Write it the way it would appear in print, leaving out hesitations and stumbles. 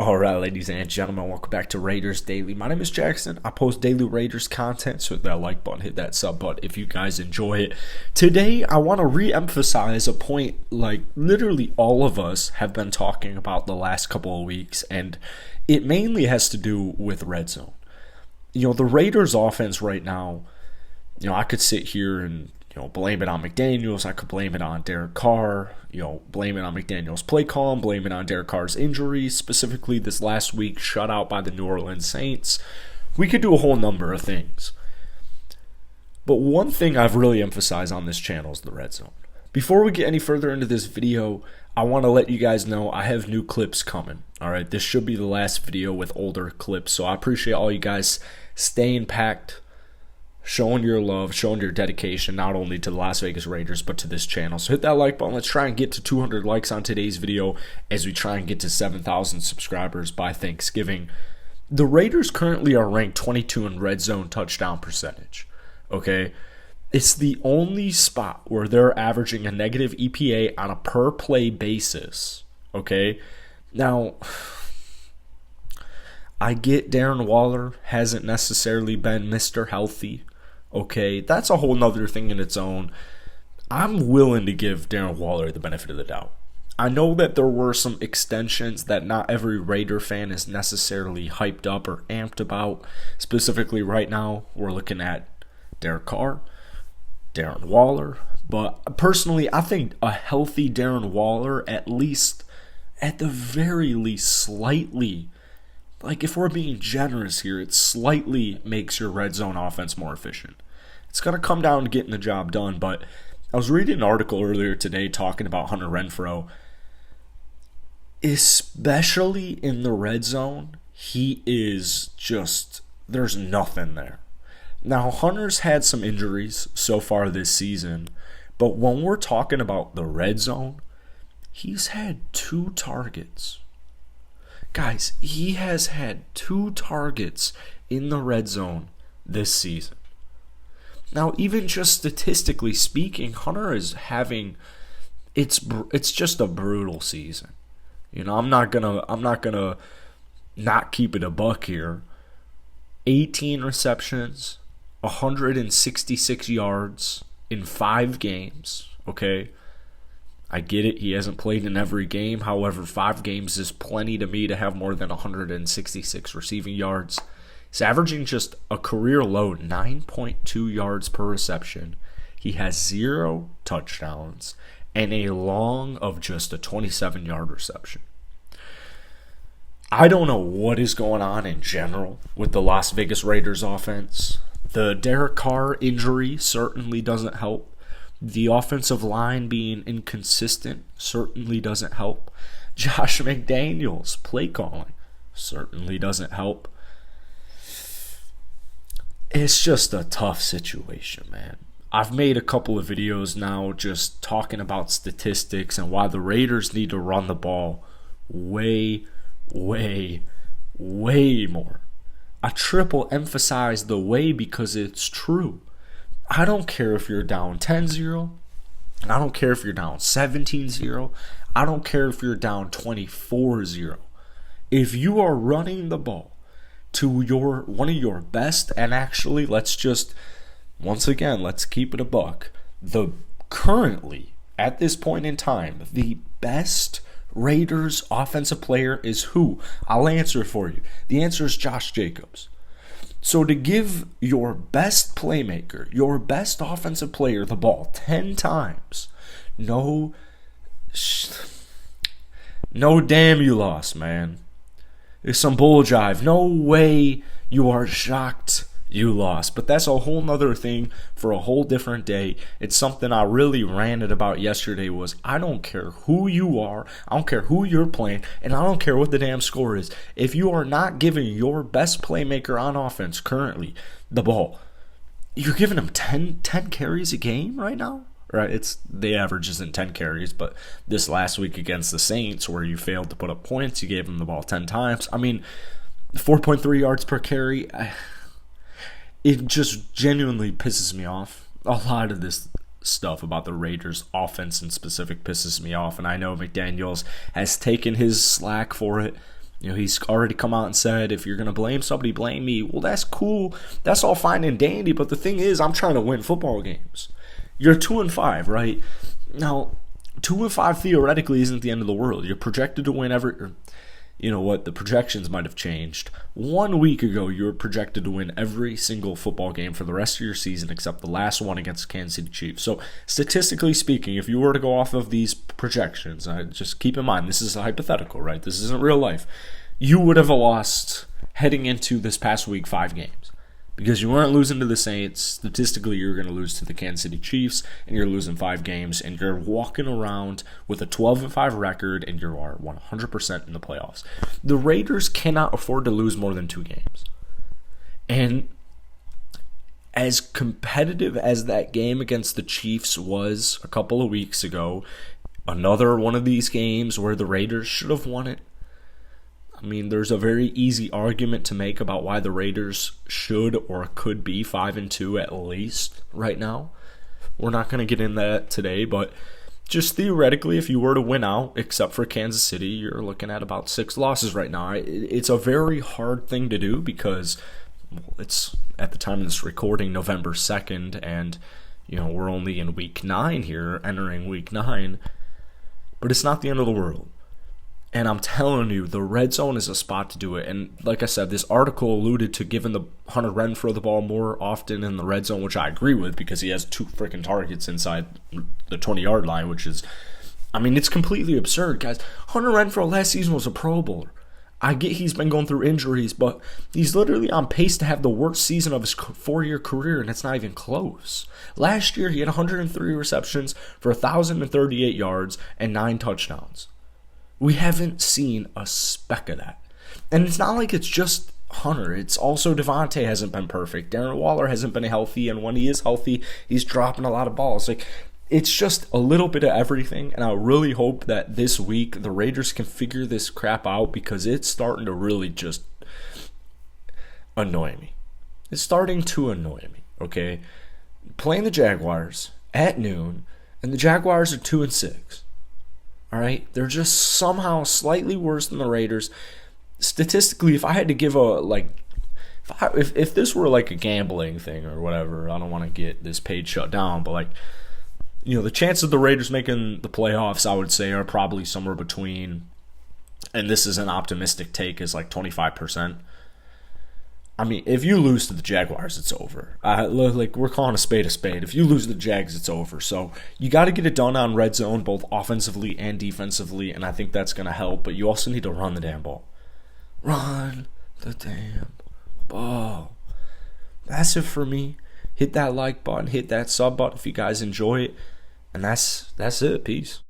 Alright, ladies and gentlemen, welcome back to Raiders Daily. My name is Jackson. I post daily Raiders content, so hit that like button, hit that sub button if you guys enjoy it. Today, I want to re-emphasize a point like literally all of us have been talking about the last couple of weeks, and it mainly has to do with red zone. The Raiders offense right now, I could sit here and blame it on McDaniels. I could blame it on Derek Carr. Blame it on McDaniels' play call. Blame it on Derek Carr's injuries, specifically this last week, shut out by the New Orleans Saints. We could do a whole number of things. But one thing I've really emphasized on this channel is the red zone. Before we get any further into this video, I want to let you guys know I have new clips coming. Alright, this should be the last video with older clips, so I appreciate all you guys staying packed, showing your love, showing your dedication, not only to the Las Vegas Raiders, but to this channel. So hit that like button. Let's try and get to 200 likes on today's video as we try and get to 7,000 subscribers by Thanksgiving. The Raiders currently are ranked 22 in red zone touchdown percentage. Okay? It's the only spot where they're averaging a negative EPA on a per play basis. Okay? Now, I get Darren Waller hasn't necessarily been Mr. Healthy. Okay, that's a whole nother thing in its own. I'm willing to give Darren Waller the benefit of the doubt. I know that there were some extensions that not every Raider fan is necessarily hyped up or amped about. Specifically right now, we're looking at Derek Carr, Darren Waller. But personally, I think a healthy Darren Waller, at the very least, slightly, like if we're being generous here, it slightly makes your red zone offense more efficient. It's going to come down to getting the job done, but I was reading an article earlier today talking about Hunter Renfrow. Especially in the red zone, he is just, there's nothing there. Now, Hunter's had some injuries so far this season, but when we're talking about the red zone, he's had 2 targets. Guys, he has had 2 targets in the red zone this season. Now, even just statistically speaking, Hunter is having it's just a brutal season. I'm not gonna not keep it a buck here. 18 receptions, 166 yards in 5 games. Okay. I get it, he hasn't played in every game. However, 5 games is plenty to me to have more than 166 receiving yards. He's averaging just a career low 9.2 yards per reception. He has 0 touchdowns and a long of just a 27-yard reception. I don't know what is going on in general with the Las Vegas Raiders offense. The Derek Carr injury certainly doesn't help. The offensive line being inconsistent certainly doesn't help. Josh McDaniels' play calling certainly doesn't help. It's just a tough situation, man. I've made a couple of videos now just talking about statistics and why the Raiders need to run the ball way, way, way more. I triple emphasize the way because it's true. I don't care if you're down 10-0. I don't care if you're down 17-0. I don't care if you're down 24-0. If you are running the ball to one of your best, and actually let's keep it a buck. Currently, at this point in time, the best Raiders offensive player is who? I'll answer for you. The answer is Josh Jacobs. So to give your best playmaker, your best offensive player the ball 10 times, no damn you lost, man. It's some bull jive. No way you are shocked you lost. But that's a whole nother thing for a whole different day. It's something I really ranted about yesterday was I don't care who you are, I don't care who you're playing, and I don't care what the damn score is. If you are not giving your best playmaker on offense currently the ball, you're giving him 10 carries a game right now? Right, the average isn't 10 carries, but this last week against the Saints where you failed to put up points, you gave him the ball 10 times. I mean, 4.3 yards per carry, it just genuinely pisses me off. A lot of this stuff about the Raiders offense in specific pisses me off, and I know McDaniels has taken his slack for it. He's already come out and said, if you're going to blame somebody, blame me. Well, that's cool. That's all fine and dandy. But the thing is, I'm trying to win football games. You're 2-5, right? Now, 2-5 theoretically isn't the end of the world. You're projected to win every... You know what? The projections might have changed. 1 week ago, you were projected to win every single football game for the rest of your season except the last one against Kansas City Chiefs. So, statistically speaking, if you were to go off of these projections, just keep in mind, this is a hypothetical, right? This isn't real life. You would have lost, heading into this past week, 5 games. Because you weren't losing to the Saints. Statistically, you're going to lose to the Kansas City Chiefs, and you're losing 5 games, and you're walking around with a 12-5 record, and you are 100% in the playoffs. The Raiders cannot afford to lose more than 2 games. And as competitive as that game against the Chiefs was a couple of weeks ago, another one of these games where the Raiders should have won it. I mean, there's a very easy argument to make about why the Raiders should or could be 5-2 at least right now. We're not going to get into that today, but just theoretically, if you were to win out, except for Kansas City, you're looking at about 6 losses right now. It's a very hard thing to do because it's, at the time of this recording, November 2nd, and we're only in week 9 here, entering week 9, but it's not the end of the world. And I'm telling you, the red zone is a spot to do it. And like I said, this article alluded to giving the Hunter Renfrow the ball more often in the red zone, which I agree with because he has 2 freaking targets inside the 20-yard line, which is, it's completely absurd, guys. Hunter Renfrow last season was a Pro Bowler. I get he's been going through injuries, but he's literally on pace to have the worst season of his 4-year career, and it's not even close. Last year, he had 103 receptions for 1,038 yards and 9 touchdowns. We haven't seen a speck of that. And it's not like it's just Hunter. It's also Devontae hasn't been perfect. Darren Waller hasn't been healthy, and when he is healthy, he's dropping a lot of balls. It's just a little bit of everything, and I really hope that this week the Raiders can figure this crap out because it's starting to really just annoy me. It's starting to annoy me, okay? Playing the Jaguars at noon, and the Jaguars are 2-6. All right, they're just somehow slightly worse than the Raiders. Statistically, if I had to give if this were like a gambling thing or whatever, I don't want to get this page shut down, but the chances of the Raiders making the playoffs, I would say, are probably somewhere between, and this is an optimistic take, is 25%. If you lose to the Jaguars, it's over. We're calling a spade a spade. If you lose to the Jags, it's over. So you got to get it done on red zone, both offensively and defensively, and I think that's going to help. But you also need to run the damn ball. Run the damn ball. That's it for me. Hit that like button, hit that sub button if you guys enjoy it. And that's it. Peace.